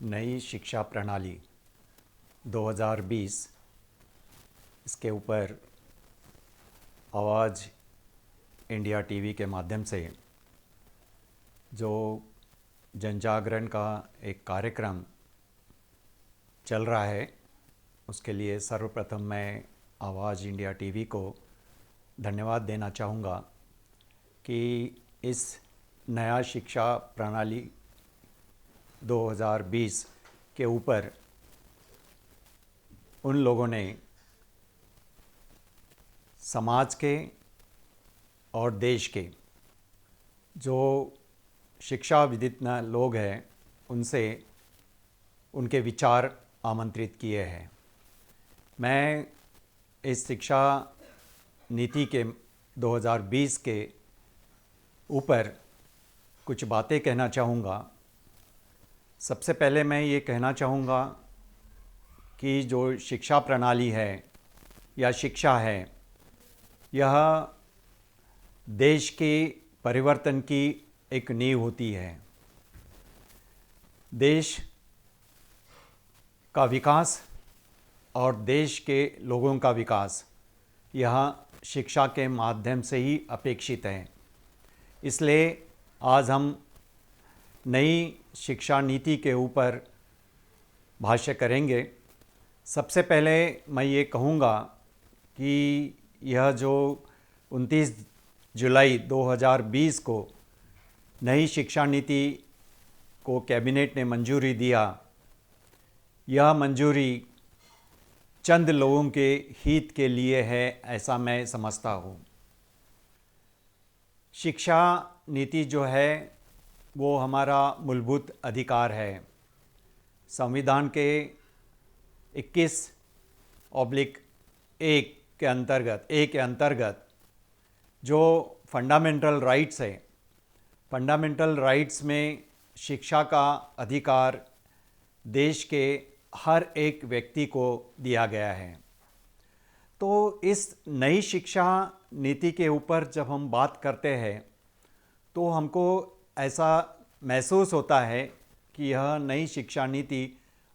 नई शिक्षा प्रणाली 2020 इसके ऊपर आवाज़ इंडिया टीवी के माध्यम से जो जनजागरण का एक कार्यक्रम चल रहा है, उसके लिए सर्वप्रथम मैं आवाज़ इंडिया टीवी को धन्यवाद देना चाहूँगा कि इस नया शिक्षा प्रणाली 2020 के ऊपर उन लोगों ने समाज के और देश के जो शिक्षा विदित लोग हैं उनसे उनके विचार आमंत्रित किए हैं। मैं इस शिक्षा नीति के 2020 के ऊपर कुछ बातें कहना चाहूँगा। सबसे पहले मैं ये कहना चाहूँगा कि जो शिक्षा प्रणाली है या शिक्षा है, यह देश के परिवर्तन की एक नींव होती है। देश का विकास और देश के लोगों का विकास यह शिक्षा के माध्यम से ही अपेक्षित है। इसलिए आज हम नई शिक्षा नीति के ऊपर भाष्य करेंगे। सबसे पहले मैं ये कहूँगा कि यह जो 29 जुलाई 2020 को नई शिक्षा नीति को कैबिनेट ने मंजूरी दिया, यह मंजूरी चंद लोगों के हित के लिए है, ऐसा मैं समझता हूँ। शिक्षा नीति जो है वो हमारा मूलभूत अधिकार है। संविधान के 21/1 के अंतर्गत जो फंडामेंटल राइट्स है, फंडामेंटल राइट्स में शिक्षा का अधिकार देश के हर एक व्यक्ति को दिया गया है। तो इस नई शिक्षा नीति के ऊपर जब हम बात करते हैं तो हमको ऐसा महसूस होता है कि यह नई शिक्षा नीति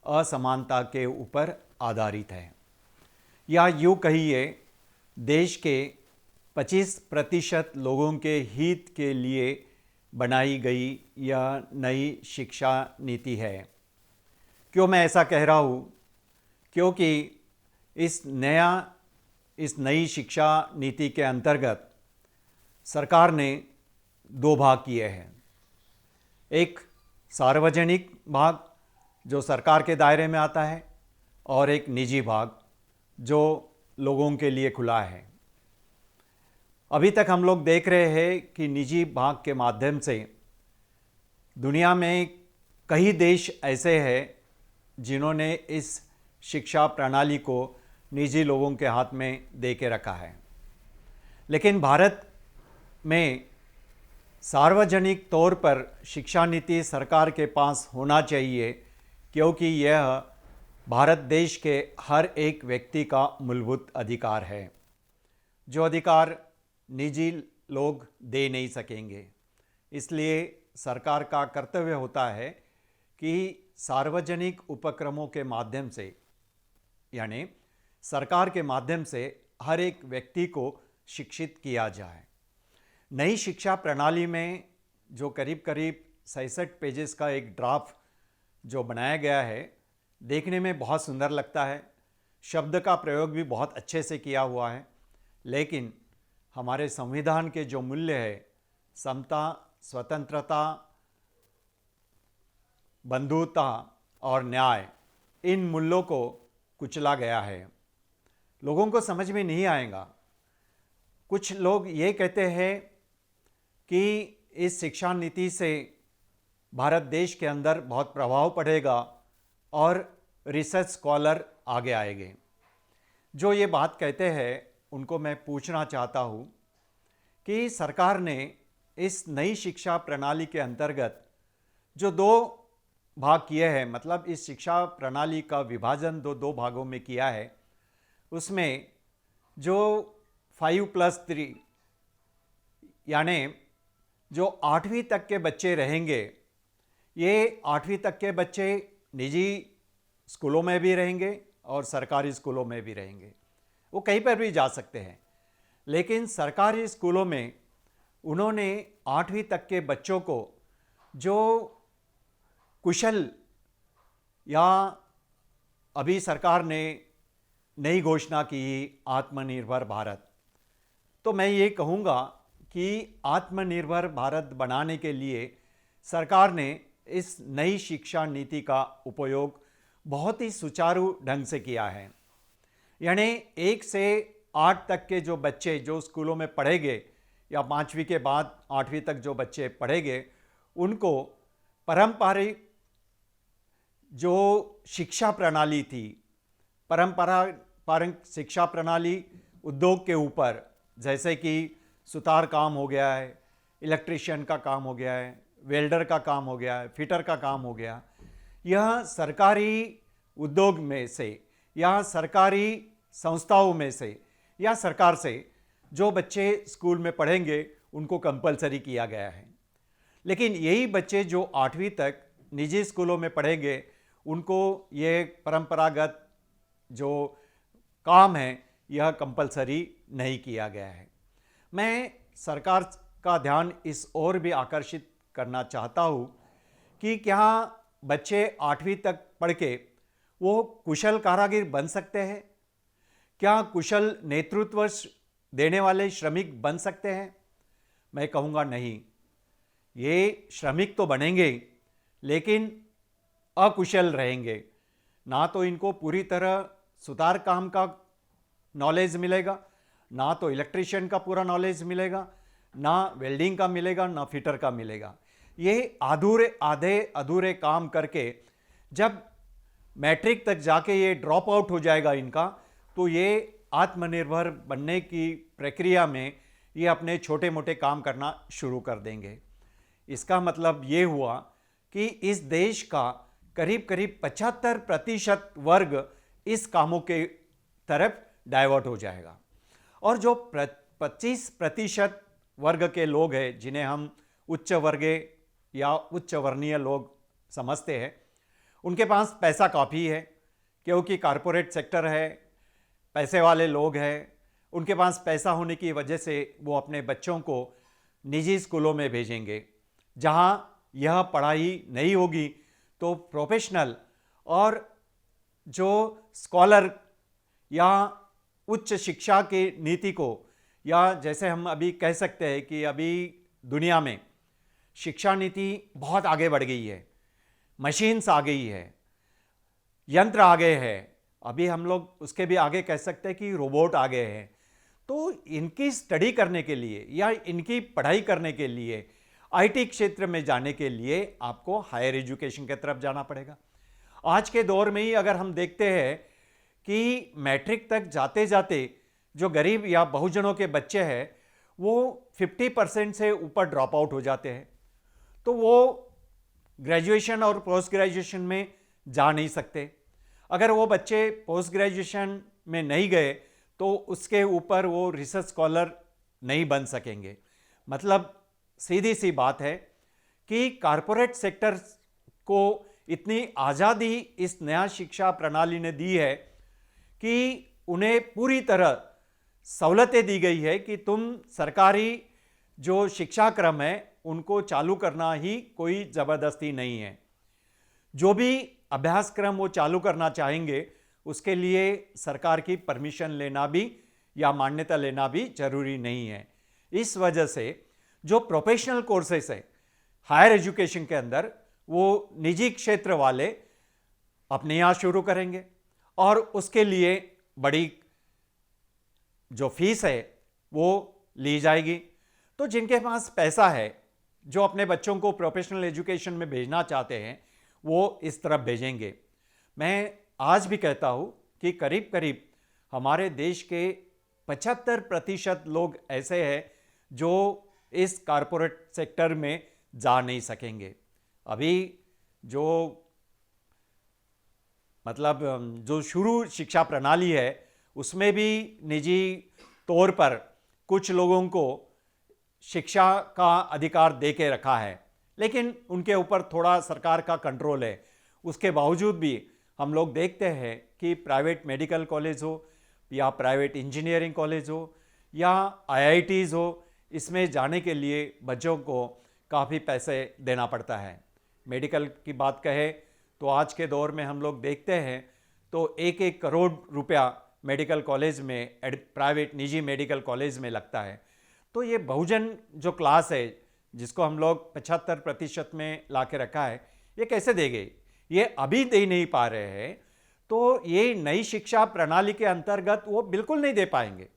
असमानता के ऊपर आधारित है, या यूँ कहिए देश के 25% लोगों के हित के लिए बनाई गई यह नई शिक्षा नीति है। क्यों मैं ऐसा कह रहा हूँ? क्योंकि इस नई शिक्षा नीति के अंतर्गत सरकार ने 2 भाग किए हैं। एक सार्वजनिक भाग जो सरकार के दायरे में आता है और एक निजी भाग जो लोगों के लिए खुला है। अभी तक हम लोग देख रहे हैं कि निजी भाग के माध्यम से दुनिया में कई देश ऐसे हैं जिन्होंने इस शिक्षा प्रणाली को निजी लोगों के हाथ में दे के रखा है। लेकिन भारत में सार्वजनिक तौर पर शिक्षा नीति सरकार के पास होना चाहिए, क्योंकि यह भारत देश के हर एक व्यक्ति का मूलभूत अधिकार है, जो अधिकार निजी लोग दे नहीं सकेंगे। इसलिए सरकार का कर्तव्य होता है कि सार्वजनिक उपक्रमों के माध्यम से, यानी सरकार के माध्यम से हर एक व्यक्ति को शिक्षित किया जाए। नई शिक्षा प्रणाली में जो करीब 66 पेजेस का एक ड्राफ्ट जो बनाया गया है, देखने में बहुत सुंदर लगता है। शब्द का प्रयोग भी बहुत अच्छे से किया हुआ है। लेकिन हमारे संविधान के जो मूल्य है, समता, स्वतंत्रता, बंधुता और न्याय, इन मूल्यों को कुचला गया है। लोगों को समझ में नहीं आएगा। कुछ लोग ये कहते हैं कि इस शिक्षा नीति से भारत देश के अंदर बहुत प्रभाव पड़ेगा और रिसर्च स्कॉलर आगे आएंगे। जो ये बात कहते हैं उनको मैं पूछना चाहता हूँ कि सरकार ने इस नई शिक्षा प्रणाली के अंतर्गत जो 2 भाग किए हैं, मतलब इस शिक्षा प्रणाली का विभाजन दो भागों में किया है, उसमें जो 5+3 यानी जो 8वीं तक के बच्चे रहेंगे, ये 8वीं तक के बच्चे निजी स्कूलों में भी रहेंगे और सरकारी स्कूलों में भी रहेंगे, वो कहीं पर भी जा सकते हैं। लेकिन सरकारी स्कूलों में उन्होंने 8वीं तक के बच्चों को जो कुशल, या अभी सरकार ने नई घोषणा की आत्मनिर्भर भारत, तो मैं ये कहूँगा कि आत्मनिर्भर भारत बनाने के लिए सरकार ने इस नई शिक्षा नीति का उपयोग बहुत ही सुचारू ढंग से किया है। यानी 1 से 8 तक के जो बच्चे जो स्कूलों में पढ़ेंगे, या 5वीं के बाद 8वीं तक जो बच्चे पढ़ेंगे, उनको पारंपरिक जो शिक्षा प्रणाली थी, पारंपरिक शिक्षा प्रणाली उद्योग के ऊपर, जैसे कि सुतार काम हो गया है, इलेक्ट्रिशियन का काम हो गया है, वेल्डर का काम हो गया है, फिटर का काम हो गया, यह सरकारी उद्योग में से या सरकारी संस्थाओं में से या सरकार से जो बच्चे स्कूल में पढ़ेंगे उनको कंपलसरी किया गया है। लेकिन यही बच्चे जो 8वीं तक निजी स्कूलों में पढ़ेंगे, उनको ये परंपरागत जो काम है यह कंपलसरी नहीं किया गया है। मैं सरकार का ध्यान इस ओर भी आकर्षित करना चाहता हूँ कि क्या बच्चे 8वीं तक पढ़ के वो कुशल कारागिर बन सकते हैं? क्या कुशल नेतृत्व देने वाले श्रमिक बन सकते हैं? मैं कहूँगा नहीं। ये श्रमिक तो बनेंगे लेकिन अकुशल रहेंगे। ना तो इनको पूरी तरह सुतार काम का नॉलेज मिलेगा, ना तो इलेक्ट्रिशियन का पूरा नॉलेज मिलेगा, ना वेल्डिंग का मिलेगा, ना फिटर का मिलेगा। ये आधे अधूरे काम करके जब मैट्रिक तक जाके ये ड्रॉप आउट हो जाएगा इनका, तो ये आत्मनिर्भर बनने की प्रक्रिया में ये अपने छोटे मोटे काम करना शुरू कर देंगे। इसका मतलब ये हुआ कि इस देश का करीब करीब 75% वर्ग इस कामों के तरफ डाइवर्ट हो जाएगा, और जो 25% वर्ग के लोग हैं जिन्हें हम उच्च वर्गीय या उच्च वर्णीय लोग समझते हैं, उनके पास पैसा काफ़ी है क्योंकि कारपोरेट सेक्टर है, पैसे वाले लोग हैं, उनके पास पैसा होने की वजह से वो अपने बच्चों को निजी स्कूलों में भेजेंगे। जहाँ यह पढ़ाई नहीं होगी तो प्रोफेशनल और जो स्कॉलर या उच्च शिक्षा की नीति को, या जैसे हम अभी कह सकते हैं कि अभी दुनिया में शिक्षा नीति बहुत आगे बढ़ गई है, मशीन्स आ गई है, यंत्र आ गए हैं, अभी हम लोग उसके भी आगे कह सकते हैं कि रोबोट आ गए हैं। तो इनकी स्टडी करने के लिए या इनकी पढ़ाई करने के लिए आईटी क्षेत्र में जाने के लिए आपको हायर एजुकेशन की तरफ जाना पड़ेगा। आज के दौर में ही अगर हम देखते हैं कि मैट्रिक तक जाते जाते जो गरीब या बहुजनों के बच्चे हैं वो 50% से ऊपर ड्रॉप आउट हो जाते हैं, तो वो ग्रेजुएशन और पोस्ट ग्रेजुएशन में जा नहीं सकते। अगर वो बच्चे पोस्ट ग्रेजुएशन में नहीं गए तो उसके ऊपर वो रिसर्च स्कॉलर नहीं बन सकेंगे। मतलब सीधी सी बात है कि कारपोरेट सेक्टर को इतनी आज़ादी इस नया शिक्षा प्रणाली ने दी है कि उन्हें पूरी तरह सहूलतें दी गई है कि तुम सरकारी जो शिक्षा क्रम है उनको चालू करना ही कोई ज़बरदस्ती नहीं है। जो भी अभ्यासक्रम वो चालू करना चाहेंगे उसके लिए सरकार की परमिशन लेना भी या मान्यता लेना भी जरूरी नहीं है। इस वजह से जो प्रोफेशनल कोर्सेस है हायर एजुकेशन के अंदर, वो निजी क्षेत्र वाले अपने यहाँ शुरू करेंगे और उसके लिए बड़ी जो फीस है वो ली जाएगी। तो जिनके पास पैसा है, जो अपने बच्चों को प्रोफेशनल एजुकेशन में भेजना चाहते हैं, वो इस तरफ भेजेंगे। मैं आज भी कहता हूँ कि करीब करीब हमारे देश के 75% लोग ऐसे हैं जो इस कारपोरेट सेक्टर में जा नहीं सकेंगे। अभी जो मतलब जो शुरू शिक्षा प्रणाली है उसमें भी निजी तौर पर कुछ लोगों को शिक्षा का अधिकार दे के रखा है, लेकिन उनके ऊपर थोड़ा सरकार का कंट्रोल है। उसके बावजूद भी हम लोग देखते हैं कि प्राइवेट मेडिकल कॉलेज हो या प्राइवेट इंजीनियरिंग कॉलेज हो या आईआईटीज़ हो, इसमें जाने के लिए बच्चों को काफ़ी पैसे देना पड़ता है। मेडिकल की बात कहें तो आज के दौर में हम लोग देखते हैं तो 1-1 करोड़ रुपया मेडिकल कॉलेज में, प्राइवेट निजी मेडिकल कॉलेज में लगता है। तो ये बहुजन जो क्लास है जिसको हम लोग 75% में ला के रखा है, ये कैसे देंगे? ये अभी दे नहीं पा रहे हैं, तो ये नई शिक्षा प्रणाली के अंतर्गत वो बिल्कुल नहीं दे पाएंगे।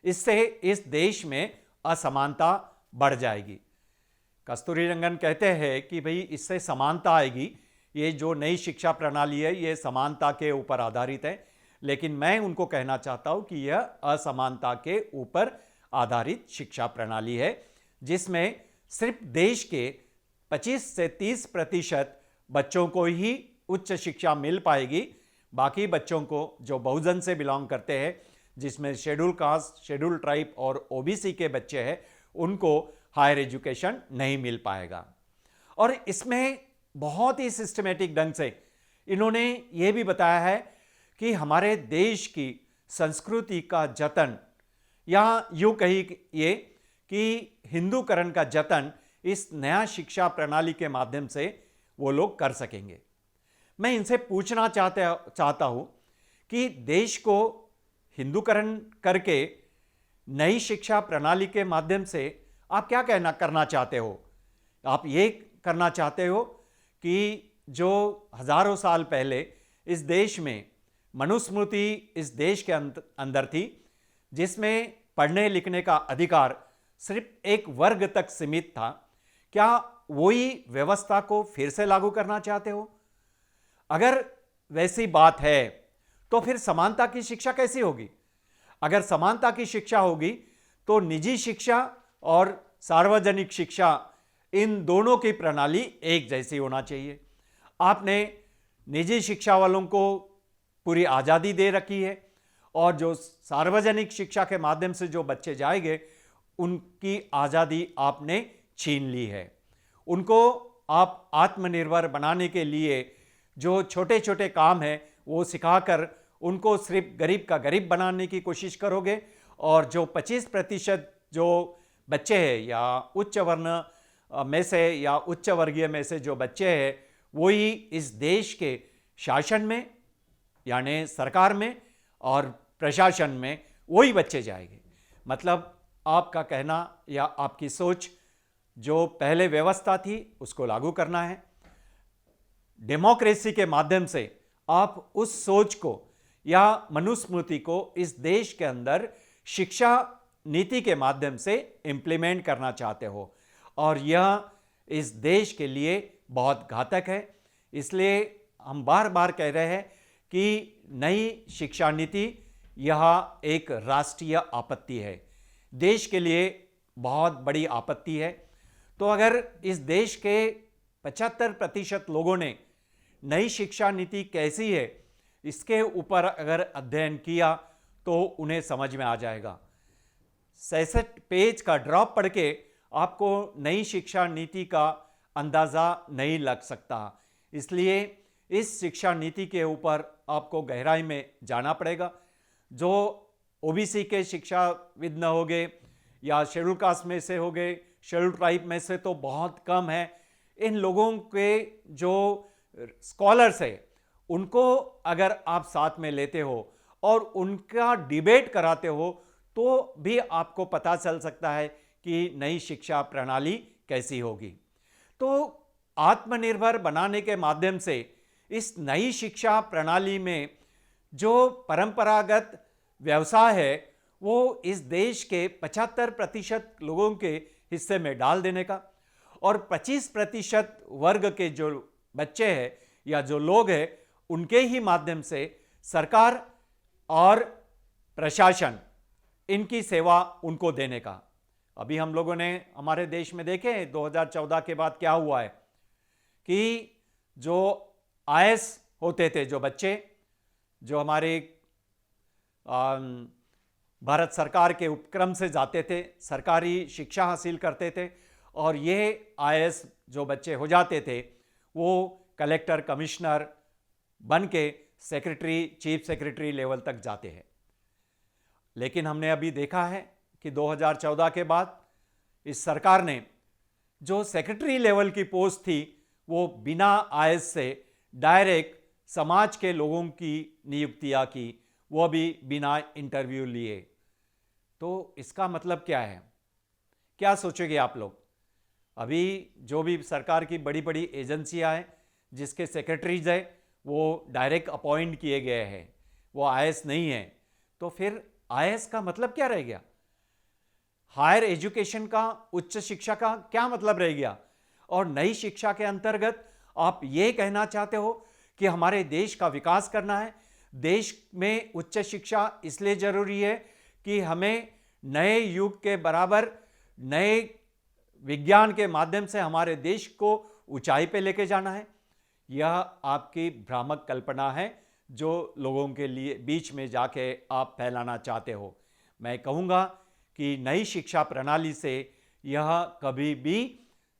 इससे इस देश में असमानता बढ़ जाएगी। कस्तूरी रंगन कहते हैं कि भाई इससे समानता आएगी, ये जो नई शिक्षा प्रणाली है ये समानता के ऊपर आधारित है, लेकिन मैं उनको कहना चाहता हूँ कि यह असमानता के ऊपर आधारित शिक्षा प्रणाली है, जिसमें सिर्फ देश के 25 से 30% बच्चों को ही उच्च शिक्षा मिल पाएगी। बाकी बच्चों को जो बहुजन से बिलोंग करते हैं, जिसमें शेड्यूल कास्ट, शेड्यूल ट्राइब और ओबीसी के बच्चे हैं, उनको हायर एजुकेशन नहीं मिल पाएगा। और इसमें बहुत ही सिस्टमेटिक ढंग से इन्होंने ये भी बताया है कि हमारे देश की संस्कृति का जतन, या यूँ कहिए कि हिंदूकरण का जतन इस नया शिक्षा प्रणाली के माध्यम से वो लोग कर सकेंगे। मैं इनसे पूछना चाहता हूँ कि देश को हिंदूकरण करके नई शिक्षा प्रणाली के माध्यम से आप क्या करना चाहते हो? आप ये करना चाहते हो कि जो हजारों साल पहले इस देश में मनुस्मृति इस देश के अंदर थी, जिसमें पढ़ने लिखने का अधिकार सिर्फ एक वर्ग तक सीमित था, क्या वही व्यवस्था को फिर से लागू करना चाहते हो? अगर वैसी बात है तो फिर समानता की शिक्षा कैसी होगी? अगर समानता की शिक्षा होगी तो निजी शिक्षा और सार्वजनिक शिक्षा, इन दोनों की प्रणाली एक जैसी होना चाहिए। आपने निजी शिक्षा वालों को पूरी आज़ादी दे रखी है और जो सार्वजनिक शिक्षा के माध्यम से जो बच्चे जाएंगे उनकी आज़ादी आपने छीन ली है। उनको आप आत्मनिर्भर बनाने के लिए जो छोटे छोटे काम हैं वो सिखाकर उनको सिर्फ गरीब का गरीब बनाने की कोशिश करोगे, और जो 25% जो बच्चे हैं या उच्च वर्ण में से या उच्च वर्गीय में से जो बच्चे हैं वही इस देश के शासन में यानी सरकार में और प्रशासन में वही बच्चे जाएंगे। मतलब आपका कहना या आपकी सोच, जो पहले व्यवस्था थी उसको लागू करना है। डेमोक्रेसी के माध्यम से आप उस सोच को या मनुस्मृति को इस देश के अंदर शिक्षा नीति के माध्यम से इंप्लीमेंट करना चाहते हो, और यह इस देश के लिए बहुत घातक है। इसलिए हम बार बार कह रहे हैं कि नई शिक्षा नीति यह एक राष्ट्रीय आपत्ति है, देश के लिए बहुत बड़ी आपत्ति है। तो अगर इस देश के 75% लोगों ने नई शिक्षा नीति कैसी है इसके ऊपर अगर अध्ययन किया तो उन्हें समझ में आ जाएगा। 66 पेज का ड्रॉप पढ़ के आपको नई शिक्षा नीति का अंदाज़ा नहीं लग सकता। इसलिए इस शिक्षा नीति के ऊपर आपको गहराई में जाना पड़ेगा। जो ओबीसी के शिक्षाविद न हो गए या शेड्यूल कास्ट में से हो गए, शेड्यूल ट्राइब में से तो बहुत कम है, इन लोगों के जो स्कॉलर्स है उनको अगर आप साथ में लेते हो और उनका डिबेट कराते हो तो भी आपको पता चल सकता है कि नई शिक्षा प्रणाली कैसी होगी। तो आत्मनिर्भर बनाने के माध्यम से इस नई शिक्षा प्रणाली में जो परंपरागत व्यवसाय है वो इस देश के 75% लोगों के हिस्से में डाल देने का, और 25% वर्ग के जो बच्चे हैं या जो लोग हैं उनके ही माध्यम से सरकार और प्रशासन इनकी सेवा उनको देने का। अभी हम लोगों ने हमारे देश में देखे 2014 के बाद क्या हुआ है कि जो आईएएस होते थे, जो बच्चे जो हमारे भारत सरकार के उपक्रम से जाते थे, सरकारी शिक्षा हासिल करते थे, और ये आईएएस जो बच्चे हो जाते थे वो कलेक्टर, कमिश्नर बन के सेक्रेटरी, चीफ सेक्रेटरी लेवल तक जाते हैं। लेकिन हमने अभी देखा है कि 2014 के बाद इस सरकार ने जो सेक्रेटरी लेवल की पोस्ट थी वो बिना आईएएस से डायरेक्ट समाज के लोगों की नियुक्तियां की, वो भी बिना इंटरव्यू लिए। तो इसका मतलब क्या है? क्या सोचोगे आप लोग? अभी जो भी सरकार की बड़ी बड़ी एजेंसियां हैं जिसके सेक्रेटरीज हैं वो डायरेक्ट अपॉइंट किए गए हैं, वो आईएएस नहीं है। तो फिर आईएएस का मतलब क्या रह गया? हायर एजुकेशन का, उच्च शिक्षा का क्या मतलब रह गया? और नई शिक्षा के अंतर्गत आप ये कहना चाहते हो कि हमारे देश का विकास करना है, देश में उच्च शिक्षा इसलिए जरूरी है कि हमें नए युग के बराबर नए विज्ञान के माध्यम से हमारे देश को ऊंचाई पे लेके जाना है। यह आपकी भ्रामक कल्पना है जो लोगों के लिए बीच में जाके आप फैलाना चाहते हो। मैं कहूँगा कि नई शिक्षा प्रणाली से यह कभी भी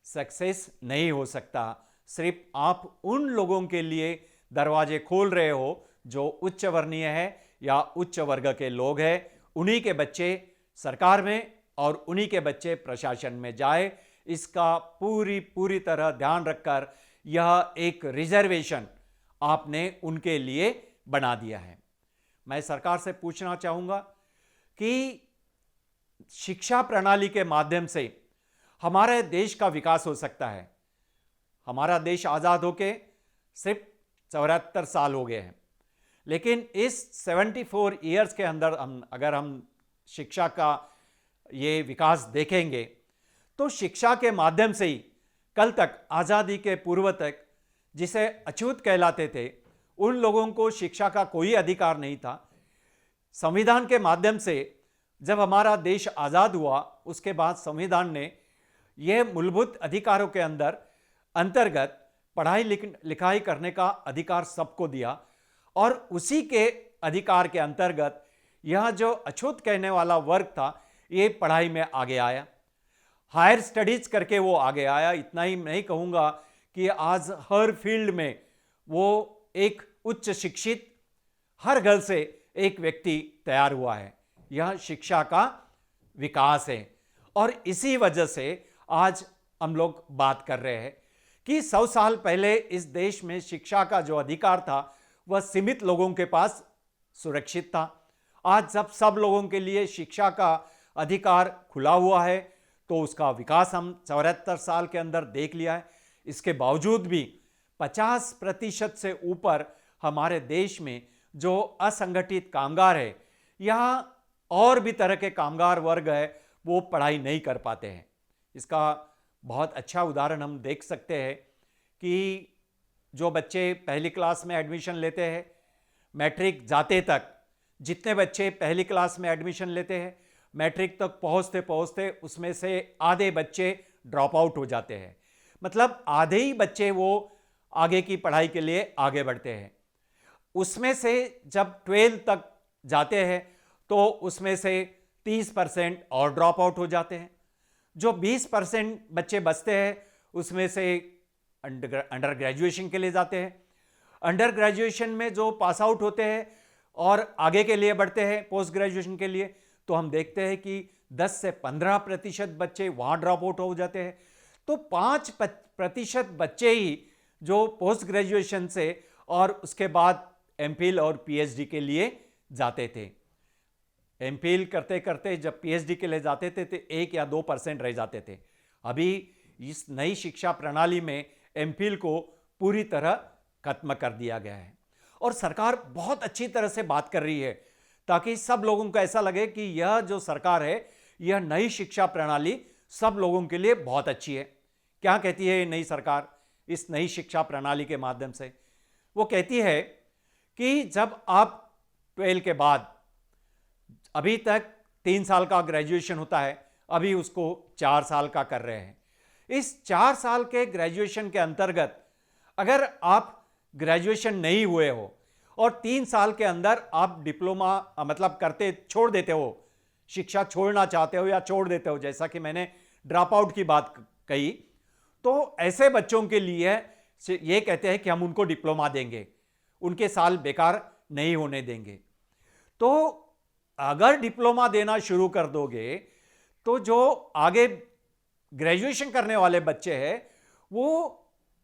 सक्सेस नहीं हो सकता। सिर्फ आप उन लोगों के लिए दरवाजे खोल रहे हो जो उच्च वर्णीय है या उच्च वर्ग के लोग हैं, उन्हीं के बच्चे सरकार में और उन्हीं के बच्चे प्रशासन में जाए, इसका पूरी तरह ध्यान रखकर यह एक रिजर्वेशन आपने उनके लिए बना दिया है। मैं सरकार से पूछना चाहूँगा कि शिक्षा प्रणाली के माध्यम से हमारे देश का विकास हो सकता है। हमारा देश आज़ाद होके सिर्फ 74 साल हो गए हैं, लेकिन इस 74 ईयर्स के अंदर अगर हम शिक्षा का ये विकास देखेंगे तो शिक्षा के माध्यम से ही कल तक, आज़ादी के पूर्व तक, जिसे अछूत कहलाते थे उन लोगों को शिक्षा का कोई अधिकार नहीं था। संविधान के माध्यम से जब हमारा देश आज़ाद हुआ उसके बाद संविधान ने यह मूलभूत अधिकारों के अंतर्गत पढ़ाई लिखाई करने का अधिकार सबको दिया, और उसी के अधिकार के अंतर्गत यह जो अछूत कहने वाला वर्ग था ये पढ़ाई में आगे आया, हायर स्टडीज करके वो आगे आया। इतना ही नहीं कहूँगा कि आज हर फील्ड में वो एक उच्च शिक्षित हर घर से एक व्यक्ति तैयार हुआ है। यह शिक्षा का विकास है, और इसी वजह से आज हम लोग बात कर रहे हैं कि 100 साल पहले इस देश में शिक्षा का जो अधिकार था वह सीमित लोगों के पास सुरक्षित था। आज जब सब लोगों के लिए शिक्षा का अधिकार खुला हुआ है तो उसका विकास हम 74 साल के अंदर देख लिया है। इसके बावजूद भी 50% से ऊपर हमारे देश में जो असंगठित कामगार है या और भी तरह के कामगार वर्ग है वो पढ़ाई नहीं कर पाते हैं। इसका बहुत अच्छा उदाहरण हम देख सकते हैं कि जो बच्चे पहली क्लास में एडमिशन लेते हैं, मैट्रिक जाते तक जितने बच्चे पहली क्लास में एडमिशन लेते हैं, मैट्रिक तक पहुंचते पहुंचते उसमें से आधे बच्चे ड्रॉप आउट हो जाते हैं। मतलब आधे ही बच्चे वो आगे की पढ़ाई के लिए आगे बढ़ते हैं। उसमें से जब 12 तक जाते हैं तो उसमें से 30% और ड्रॉप आउट हो जाते हैं। जो 20% बच्चे बचते हैं उसमें से अंडर ग्रेजुएशन के लिए जाते हैं। अंडर ग्रेजुएशन में जो पास आउट होते हैं और आगे के लिए बढ़ते हैं पोस्ट ग्रेजुएशन के लिए, तो हम देखते हैं कि 10 से 15% बच्चे वहाँ ड्रॉप आउट हो जाते हैं। तो 5% बच्चे ही जो पोस्ट ग्रेजुएशन से और उसके बाद एमफिल और पीएचडी के लिए जाते थे। एमफिल करते करते जब पीएचडी के लिए जाते थे तो 1 या 2% रह जाते थे। अभी इस नई शिक्षा प्रणाली में एमफिल को पूरी तरह खत्म कर दिया गया है, और सरकार बहुत अच्छी तरह से बात कर रही है ताकि सब लोगों को ऐसा लगे कि यह जो सरकार है यह नई शिक्षा प्रणाली सब लोगों के लिए बहुत अच्छी है। क्या कहती है ये नई सरकार इस नई शिक्षा प्रणाली के माध्यम से? वो कहती है कि जब आप 12 के बाद, अभी तक 3 साल का ग्रेजुएशन होता है, अभी उसको 4 साल का कर रहे हैं। इस 4 साल के ग्रेजुएशन के अंतर्गत अगर आप ग्रेजुएशन नहीं हुए हो और 3 साल के अंदर आप डिप्लोमा मतलब करते छोड़ देते हो, शिक्षा छोड़ना चाहते हो या छोड़ देते हो, जैसा कि मैंने ड्रॉप आउट की बात कही, तो ऐसे बच्चों के लिए ये कहते हैं कि हम उनको डिप्लोमा देंगे, उनके साल बेकार नहीं होने देंगे। तो अगर डिप्लोमा देना शुरू कर दोगे तो जो आगे ग्रेजुएशन करने वाले बच्चे हैं वो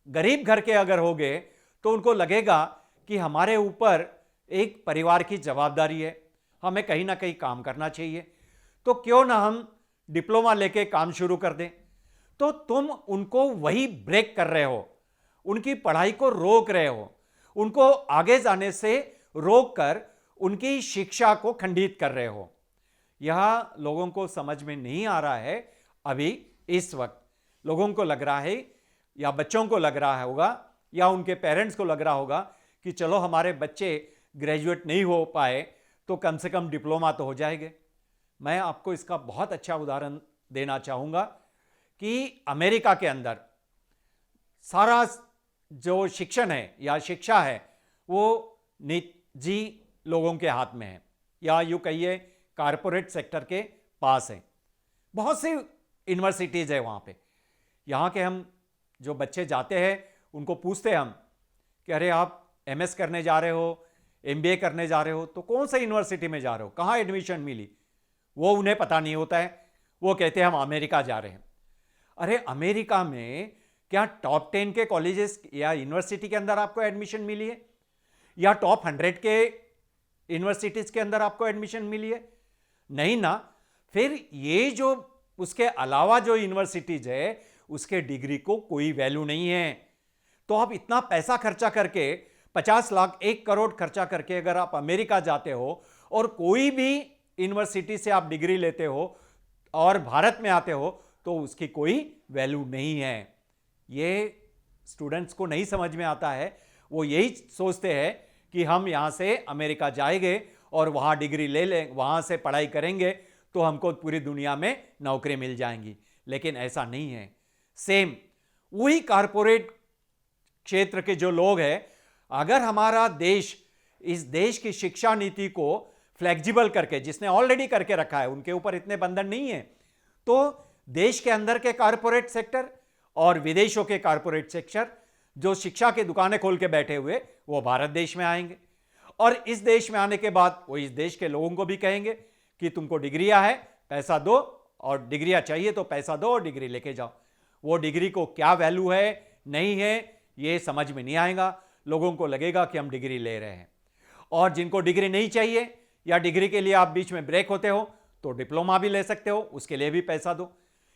गरीब घर के अगर होंगे तो उनको लगेगा कि हमारे ऊपर एक परिवार की जवाबदारी है, हमें कहीं ना कहीं काम करना चाहिए, तो क्यों ना हम डिप्लोमा लेके काम शुरू कर दें। तो तुम उनको वही ब्रेक कर रहे हो, उनकी पढ़ाई को रोक रहे हो, उनको आगे जाने से रोक कर उनकी शिक्षा को खंडित कर रहे हो। यह लोगों को समझ में नहीं आ रहा है। अभी इस वक्त लोगों को लग रहा है या बच्चों को लग रहा होगा या उनके पेरेंट्स को लग रहा होगा कि चलो हमारे बच्चे ग्रेजुएट नहीं हो पाए तो कम से कम डिप्लोमा तो हो जाएंगे। मैं आपको इसका बहुत अच्छा उदाहरण देना चाहूँगा कि अमेरिका के अंदर सारा जो शिक्षण है या शिक्षा है वो निजी लोगों के हाथ में है, या यूँ कहिए कारपोरेट सेक्टर के पास है। बहुत सी यूनिवर्सिटीज़ है वहाँ पे। यहाँ के हम जो बच्चे जाते हैं उनको पूछते हैं हम कि अरे आप एमएस करने जा रहे हो, एमबीए करने जा रहे हो, तो कौन सा यूनिवर्सिटी में जा रहे हो, कहाँ एडमिशन मिली, वो उन्हें पता नहीं होता है। वो कहते हैं हम अमेरिका जा रहे हैं। अरे अमेरिका में क्या टॉप 10 के कॉलेजेस या यूनिवर्सिटी के अंदर आपको एडमिशन मिली है, या टॉप 100 के यूनिवर्सिटीज़ के अंदर आपको एडमिशन मिली है? नहीं ना। फिर ये जो उसके अलावा जो यूनिवर्सिटीज़ है उसके डिग्री को कोई वैल्यू नहीं है। तो आप इतना पैसा खर्चा करके 50 लाख 1 करोड़ खर्चा करके अगर आप अमेरिका जाते हो और कोई भी यूनिवर्सिटी से आप डिग्री लेते हो और भारत में आते हो तो उसकी कोई वैल्यू नहीं है। ये स्टूडेंट्स को नहीं समझ में आता है। वो यही सोचते हैं कि हम यहाँ से अमेरिका जाएंगे और वहाँ डिग्री ले लें, वहाँ से पढ़ाई करेंगे तो हमको पूरी दुनिया में नौकरी मिल जाएंगी, लेकिन ऐसा नहीं है। सेम वही कारपोरेट क्षेत्र के जो लोग हैं, अगर हमारा देश इस देश की शिक्षा नीति को फ्लेक्सिबल करके, जिसने ऑलरेडी करके रखा है, उनके ऊपर इतने बंधन नहीं है, तो देश के अंदर के कारपोरेट सेक्टर और विदेशों के कारपोरेट सेक्टर जो शिक्षा की दुकानें खोल के बैठे हुए वो भारत देश में आएंगे, और इस देश में आने के बाद वो इस देश के लोगों को भी कहेंगे कि तुमको डिग्रियां है, पैसा दो, और डिग्रियां चाहिए तो पैसा दो और डिग्री लेके जाओ। वो डिग्री को क्या वैल्यू है नहीं है ये समझ में नहीं आएगा। लोगों को लगेगा कि हम डिग्री ले रहे हैं। और जिनको डिग्री नहीं चाहिए या डिग्री के लिए आप बीच में ब्रेक होते हो तो डिप्लोमा भी ले सकते हो, उसके लिए भी पैसा दो।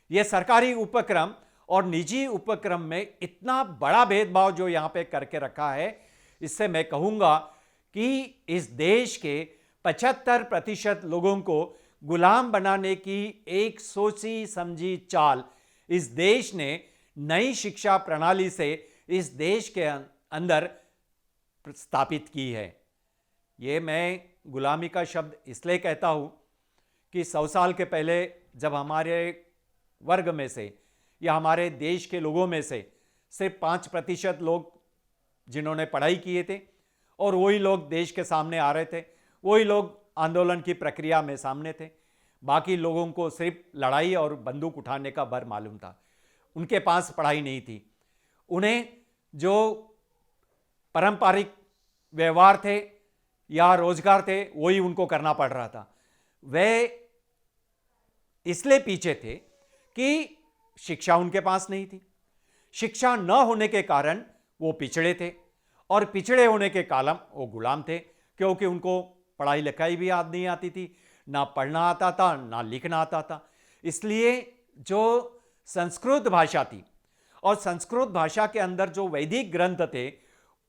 ये सरकारी उपक्रम और निजी उपक्रम में इतना बड़ा भेदभाव जो यहाँ पे करके रखा है, इससे मैं कहूँगा कि इस देश के 75% लोगों को गुलाम बनाने की एक सोची समझी चाल इस देश ने नई शिक्षा प्रणाली से इस देश के अंदर स्थापित की है। ये मैं गुलामी का शब्द इसलिए कहता हूँ कि 100 साल के पहले जब हमारे वर्ग में से या हमारे देश के लोगों में से सिर्फ 5% लोग जिन्होंने पढ़ाई किए थे और वही लोग देश के सामने आ रहे थे, वही लोग आंदोलन की प्रक्रिया में सामने थे, बाकी लोगों को सिर्फ लड़ाई और बंदूक उठाने का भर मालूम था, उनके पास पढ़ाई नहीं थी। उन्हें जो पारंपरिक व्यवहार थे या रोजगार थे वही उनको करना पड़ रहा था। वे इसलिए पीछे थे कि शिक्षा उनके पास नहीं थी। शिक्षा न होने के कारण वो पिछड़े थे, और पिछड़े होने के कारण वो गुलाम थे, क्योंकि उनको पढ़ाई लिखाई भी याद नहीं आती थी, ना पढ़ना आता था ना लिखना आता था। इसलिए जो संस्कृत भाषा थी और संस्कृत भाषा के अंदर जो वैदिक ग्रंथ थे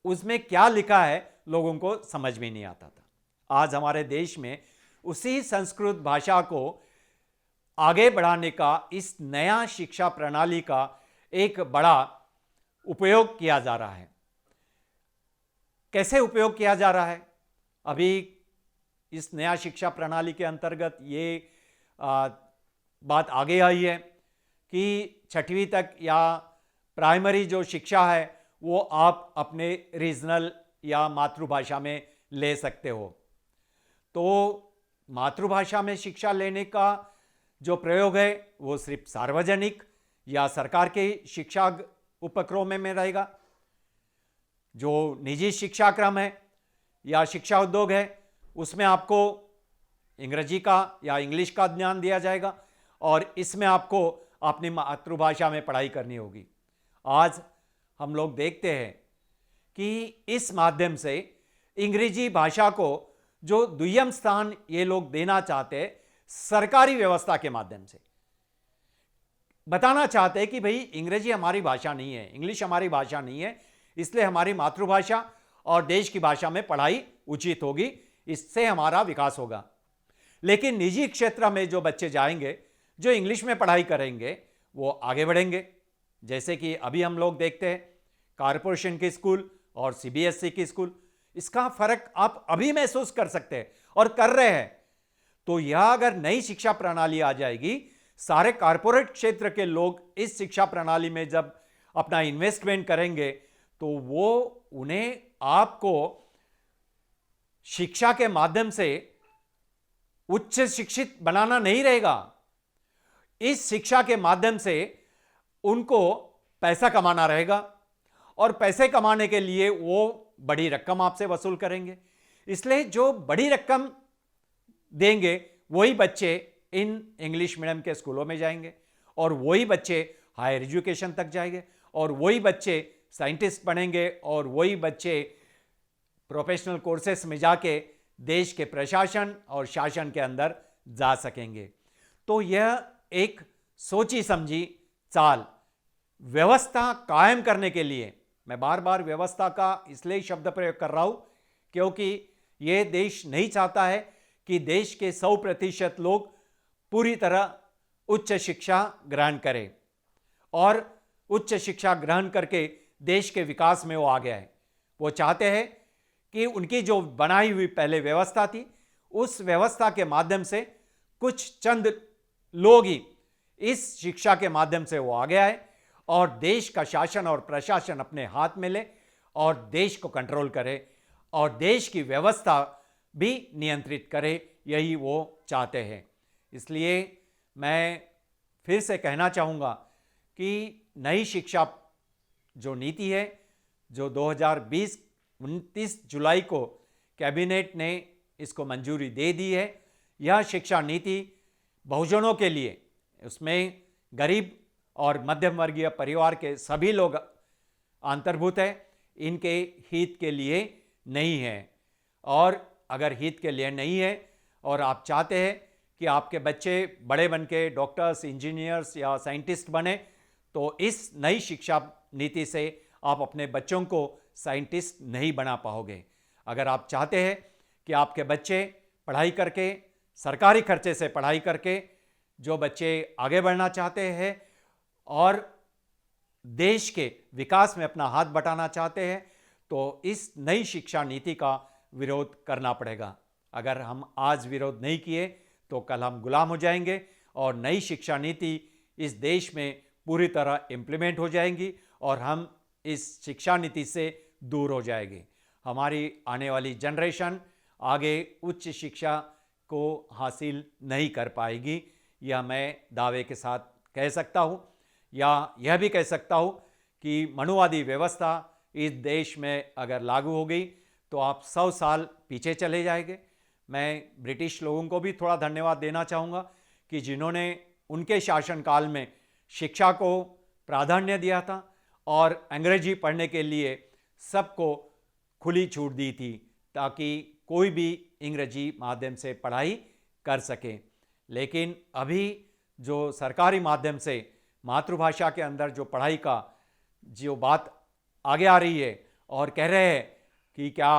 उसमें क्या लिखा है लोगों को समझ में नहीं आता था। आज हमारे देश में उसी संस्कृत भाषा को आगे बढ़ाने का, इस नया शिक्षा प्रणाली का एक बड़ा उपयोग किया जा रहा है। कैसे उपयोग किया जा रहा है? अभी इस नया शिक्षा प्रणाली के अंतर्गत ये बात आगे आई है कि 6वीं तक या प्राइमरी जो शिक्षा है वो आप अपने रीजनल या मातृभाषा में ले सकते हो। तो मातृभाषा में शिक्षा लेने का जो प्रयोग है वो सिर्फ सार्वजनिक या सरकार के शिक्षा उपक्रम में रहेगा, जो निजी शिक्षा क्रम है या शिक्षा उद्योग है उसमें आपको अंग्रेजी का या इंग्लिश का ज्ञान दिया जाएगा और इसमें आपको अपनी मातृभाषा में पढ़ाई करनी होगी। आज हम लोग देखते हैं कि इस माध्यम से अंग्रेजी भाषा को जो द्वितीय स्थान ये लोग देना चाहते हैं, सरकारी व्यवस्था के माध्यम से बताना चाहते हैं कि भाई अंग्रेजी हमारी भाषा नहीं है, इंग्लिश हमारी भाषा नहीं है, इसलिए हमारी मातृभाषा और देश की भाषा में पढ़ाई उचित होगी, इससे हमारा विकास होगा। लेकिन निजी क्षेत्र में जो बच्चे जाएंगे, जो इंग्लिश में पढ़ाई करेंगे, वो आगे बढ़ेंगे। जैसे कि अभी हम लोग देखते हैं कॉरपोरेशन के स्कूल और सीबीएसई के स्कूल, इसका फर्क आप अभी महसूस कर सकते हैं और कर रहे हैं। तो यह अगर नई शिक्षा प्रणाली आ जाएगी, सारे कॉरपोरेट क्षेत्र के लोग इस शिक्षा प्रणाली में जब अपना इन्वेस्टमेंट करेंगे तो वो उन्हें आपको शिक्षा के माध्यम से उच्च शिक्षित बनाना नहीं रहेगा। इस शिक्षा के माध्यम से उनको पैसा कमाना रहेगा और पैसे कमाने के लिए वो बड़ी रकम आपसे वसूल करेंगे। इसलिए जो बड़ी रकम देंगे वही बच्चे इन इंग्लिश मीडियम के स्कूलों में जाएंगे और वही बच्चे हायर एजुकेशन तक जाएंगे और वही बच्चे साइंटिस्ट बनेंगे और वही बच्चे प्रोफेशनल कोर्सेस में जाके देश के प्रशासन और शासन के अंदर जा सकेंगे। तो यह एक सोची समझी चाल व्यवस्था कायम करने के लिए, मैं बार बार व्यवस्था का इसलिए शब्द प्रयोग कर रहा हूं क्योंकि यह देश नहीं चाहता है कि देश के 100% लोग पूरी तरह उच्च शिक्षा ग्रहण करें और उच्च शिक्षा ग्रहण करके देश के विकास में वो आगे आए। वो चाहते हैं कि उनकी जो बनाई हुई पहले व्यवस्था थी, उस व्यवस्था के माध्यम से कुछ चंद लोग ही इस शिक्षा के माध्यम से वो आगे आए और देश का शासन और प्रशासन अपने हाथ में ले और देश को कंट्रोल करे और देश की व्यवस्था भी नियंत्रित करे, यही वो चाहते हैं। इसलिए मैं फिर से कहना चाहूँगा कि नई शिक्षा जो नीति है, जो 2020-29 जुलाई को कैबिनेट ने इसको मंजूरी दे दी है, यह शिक्षा नीति बहुजनों के लिए, उसमें गरीब और मध्यम वर्गीय परिवार के सभी लोग अंतर्भूत है, इनके हित के लिए नहीं है। और अगर हित के लिए नहीं है और आप चाहते हैं कि आपके बच्चे बड़े बन के डॉक्टर्स, इंजीनियर्स या साइंटिस्ट बने, तो इस नई शिक्षा नीति से आप अपने बच्चों को साइंटिस्ट नहीं बना पाओगे। अगर आप चाहते हैं कि आपके बच्चे पढ़ाई करके, सरकारी खर्चे से पढ़ाई करके, जो बच्चे आगे बढ़ना चाहते हैं और देश के विकास में अपना हाथ बटाना चाहते हैं, तो इस नई शिक्षा नीति का विरोध करना पड़ेगा। अगर हम आज विरोध नहीं किए तो कल हम गुलाम हो जाएंगे और नई शिक्षा नीति इस देश में पूरी तरह इम्प्लीमेंट हो जाएंगी और हम इस शिक्षा नीति से दूर हो जाएंगे। हमारी आने वाली जनरेशन आगे उच्च शिक्षा को हासिल नहीं कर पाएगी, यह मैं दावे के साथ कह सकता हूँ। या यह भी कह सकता हूँ कि मनुवादी व्यवस्था इस देश में अगर लागू हो गई तो आप 100 साल पीछे चले जाएंगे। मैं ब्रिटिश लोगों को भी थोड़ा धन्यवाद देना चाहूँगा कि जिन्होंने उनके शासनकाल में शिक्षा को प्राधान्य दिया था और अंग्रेजी पढ़ने के लिए सबको खुली छूट दी थी ताकि कोई भी अंग्रेजी माध्यम से पढ़ाई कर सके। लेकिन अभी जो सरकारी माध्यम से मातृभाषा के अंदर जो पढ़ाई का जो बात आगे आ रही है और कह रहे हैं कि क्या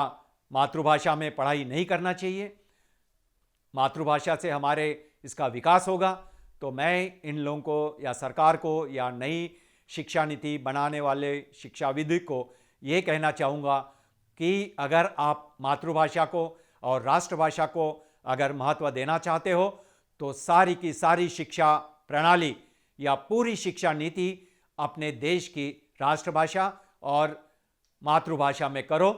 मातृभाषा में पढ़ाई नहीं करना चाहिए, मातृभाषा से हमारे इसका विकास होगा, तो मैं इन लोगों को या सरकार को या नई शिक्षा नीति बनाने वाले शिक्षाविद को ये कहना चाहूँगा कि अगर आप मातृभाषा को और राष्ट्रभाषा को अगर महत्व देना चाहते हो तो सारी की सारी शिक्षा प्रणाली या पूरी शिक्षा नीति अपने देश की राष्ट्रभाषा और मातृभाषा में करो,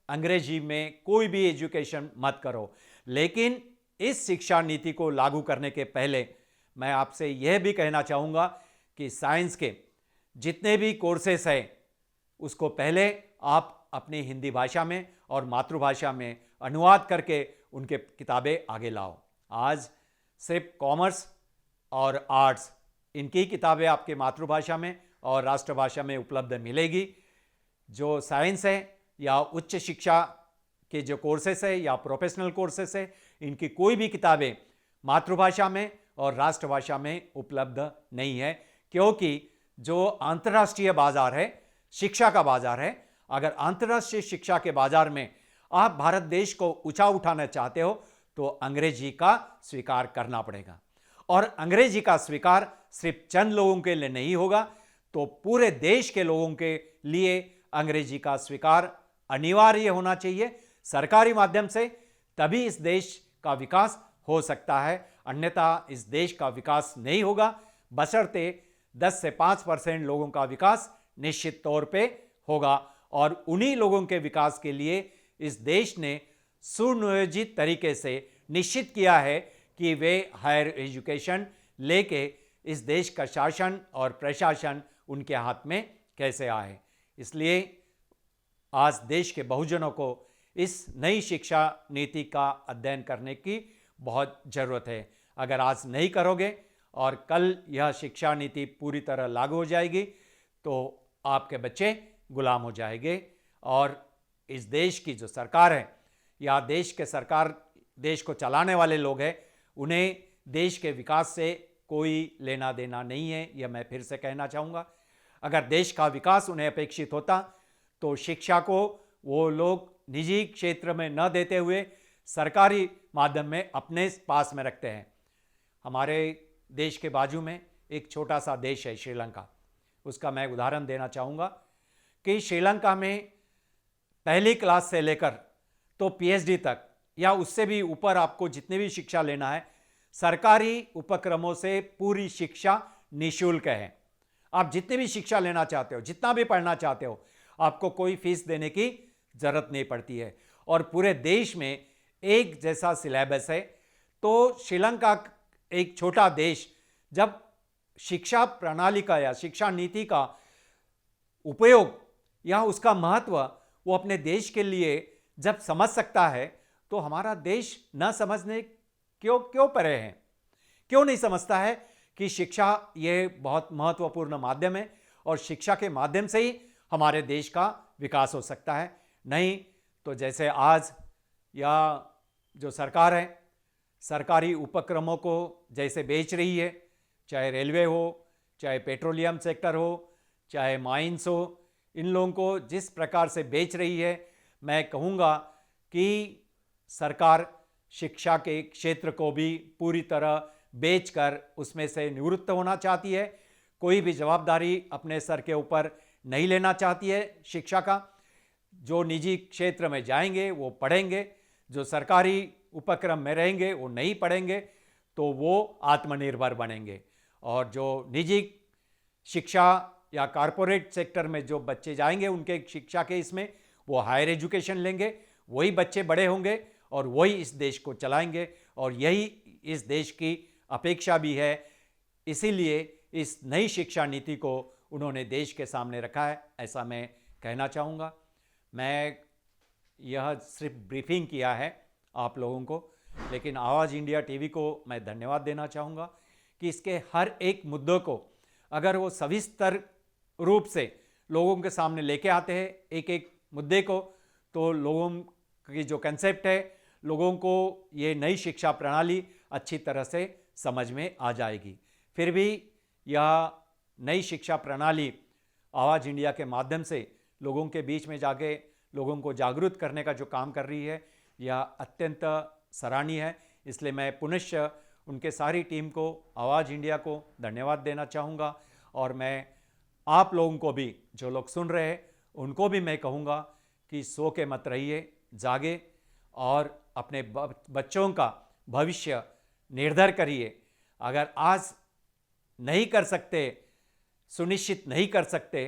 अंग्रेजी में कोई भी एजुकेशन मत करो। लेकिन इस शिक्षा नीति को लागू करने के पहले मैं आपसे यह भी कहना चाहूँगा कि साइंस के जितने भी कोर्सेस हैं उसको पहले आप अपनी हिंदी भाषा में और मातृभाषा में अनुवाद करके उनके किताबें आगे लाओ। आज सिर्फ कॉमर्स और आर्ट्स इनकी किताबें आपके मातृभाषा में और राष्ट्रभाषा में उपलब्ध मिलेगी। जो साइंस है या उच्च शिक्षा के जो कोर्सेस है या प्रोफेशनल कोर्सेस है, इनकी कोई भी किताबें मातृभाषा में और राष्ट्रभाषा में उपलब्ध नहीं है, क्योंकि जो अंतर्राष्ट्रीय बाजार है, शिक्षा का बाजार है, अगर अंतर्राष्ट्रीय शिक्षा के बाजार में आप भारत देश को ऊंचा उठाना चाहते हो तो अंग्रेजी का स्वीकार करना पड़ेगा। और अंग्रेजी का स्वीकार सिर्फ चंद लोगों के लिए नहीं होगा, तो पूरे देश के लोगों के लिए अंग्रेजी का स्वीकार अनिवार्य होना चाहिए सरकारी माध्यम से, तभी इस देश का विकास हो सकता है। अन्यथा इस देश का विकास नहीं होगा, बशर्ते 10 से 5% लोगों का विकास निश्चित तौर पे होगा। और उन्हीं लोगों के विकास के लिए इस देश ने सुनियोजित तरीके से निश्चित किया है कि वे हायर एजुकेशन लेके इस देश का शासन और प्रशासन उनके हाथ में कैसे आए। इसलिए आज देश के बहुजनों को इस नई शिक्षा नीति का अध्ययन करने की बहुत ज़रूरत है। अगर आज नहीं करोगे और कल यह शिक्षा नीति पूरी तरह लागू हो जाएगी तो आपके बच्चे गुलाम हो जाएंगे और इस देश की जो सरकार है या देश के सरकार, देश को चलाने वाले लोग हैं, उन्हें देश के विकास से कोई लेना देना नहीं है। यह मैं फिर से कहना चाहूँगा। अगर देश का विकास उन्हें अपेक्षित होता तो शिक्षा को वो लोग निजी क्षेत्र में न देते हुए सरकारी माध्यम में अपने पास में रखते हैं। हमारे देश के बाजू में एक छोटा सा देश है श्रीलंका, उसका मैं उदाहरण देना चाहूँगा कि श्रीलंका में पहली क्लास से लेकर तो पीएचडी तक या उससे भी ऊपर आपको जितनी भी शिक्षा लेना है, सरकारी उपक्रमों से पूरी शिक्षा निःशुल्क है। आप जितनी भी शिक्षा लेना चाहते हो, जितना भी पढ़ना चाहते हो, आपको कोई फीस देने की जरूरत नहीं पड़ती है और पूरे देश में एक जैसा सिलेबस है। तो श्रीलंका एक छोटा देश जब शिक्षा प्रणाली का या शिक्षा नीति का उपयोग या उसका महत्व वो अपने देश के लिए जब समझ सकता है, तो हमारा देश न समझने क्यों परे हैं, क्यों नहीं समझता है कि शिक्षा ये बहुत महत्वपूर्ण माध्यम है और शिक्षा के माध्यम से ही हमारे देश का विकास हो सकता है। नहीं तो जैसे आज या जो सरकार है, सरकारी उपक्रमों को जैसे बेच रही है, चाहे रेलवे हो, चाहे पेट्रोलियम सेक्टर हो, चाहे माइंस हो, इन लोगों को जिस प्रकार से बेच रही है, मैं कहूँगा कि सरकार शिक्षा के क्षेत्र को भी पूरी तरह बेचकर उसमें से निवृत्त होना चाहती है। कोई भी जवाबदारी अपने सर के ऊपर नहीं लेना चाहती है शिक्षा का। जो निजी क्षेत्र में जाएंगे वो पढ़ेंगे, जो सरकारी उपक्रम में रहेंगे वो नहीं पढ़ेंगे, तो वो आत्मनिर्भर बनेंगे। और जो निजी शिक्षा या कॉरपोरेट सेक्टर में जो बच्चे जाएंगे उनके शिक्षा के इसमें वो हायर एजुकेशन लेंगे, वही बच्चे बड़े होंगे और वही इस देश को चलाएंगे और यही इस देश की अपेक्षा भी है। इसीलिए इस नई शिक्षा नीति को उन्होंने देश के सामने रखा है, ऐसा मैं कहना चाहूँगा। मैं यह सिर्फ ब्रीफिंग किया है आप लोगों को, लेकिन आवाज़ इंडिया टीवी को मैं धन्यवाद देना चाहूँगा कि इसके हर एक मुद्दों को अगर वो सविस्तर रूप से लोगों के सामने लेके आते हैं एक एक मुद्दे को, तो लोगों की जो कंसेप्ट है, लोगों को ये नई शिक्षा प्रणाली अच्छी तरह से समझ में आ जाएगी। फिर भी यह नई शिक्षा प्रणाली आवाज़ इंडिया के माध्यम से लोगों के बीच में जाके लोगों को जागरूक करने का जो काम कर रही है, यह अत्यंत सराहनीय है। इसलिए मैं पुनश्च उनके सारी टीम को, आवाज़ इंडिया को धन्यवाद देना चाहूँगा। और मैं आप लोगों को भी, जो लोग सुन रहे हैं, उनको भी मैं कहूँगा कि सो के मत रहिए, जागे और अपने बच्चों का भविष्य निर्धार करिए। अगर आज नहीं कर सकते, सुनिश्चित नहीं कर सकते,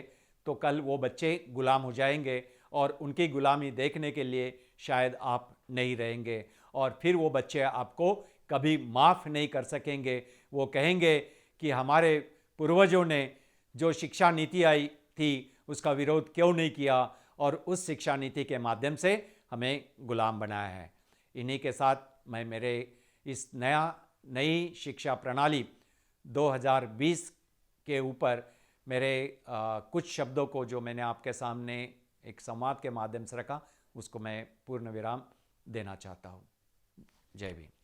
तो कल वो बच्चे गुलाम हो जाएंगे और उनकी गुलामी देखने के लिए शायद आप नहीं रहेंगे और फिर वो बच्चे आपको कभी माफ़ नहीं कर सकेंगे। वो कहेंगे कि हमारे पूर्वजों ने जो शिक्षा नीति आई थी उसका विरोध क्यों नहीं किया और उस शिक्षा नीति के माध्यम से हमें गुलाम बनाया है। इन्हीं के साथ मैं मेरे इस नई शिक्षा प्रणाली 2020 के ऊपर मेरे कुछ शब्दों को जो मैंने आपके सामने एक संवाद के माध्यम से रखा, उसको मैं पूर्ण विराम देना चाहता हूँ। जय भीम।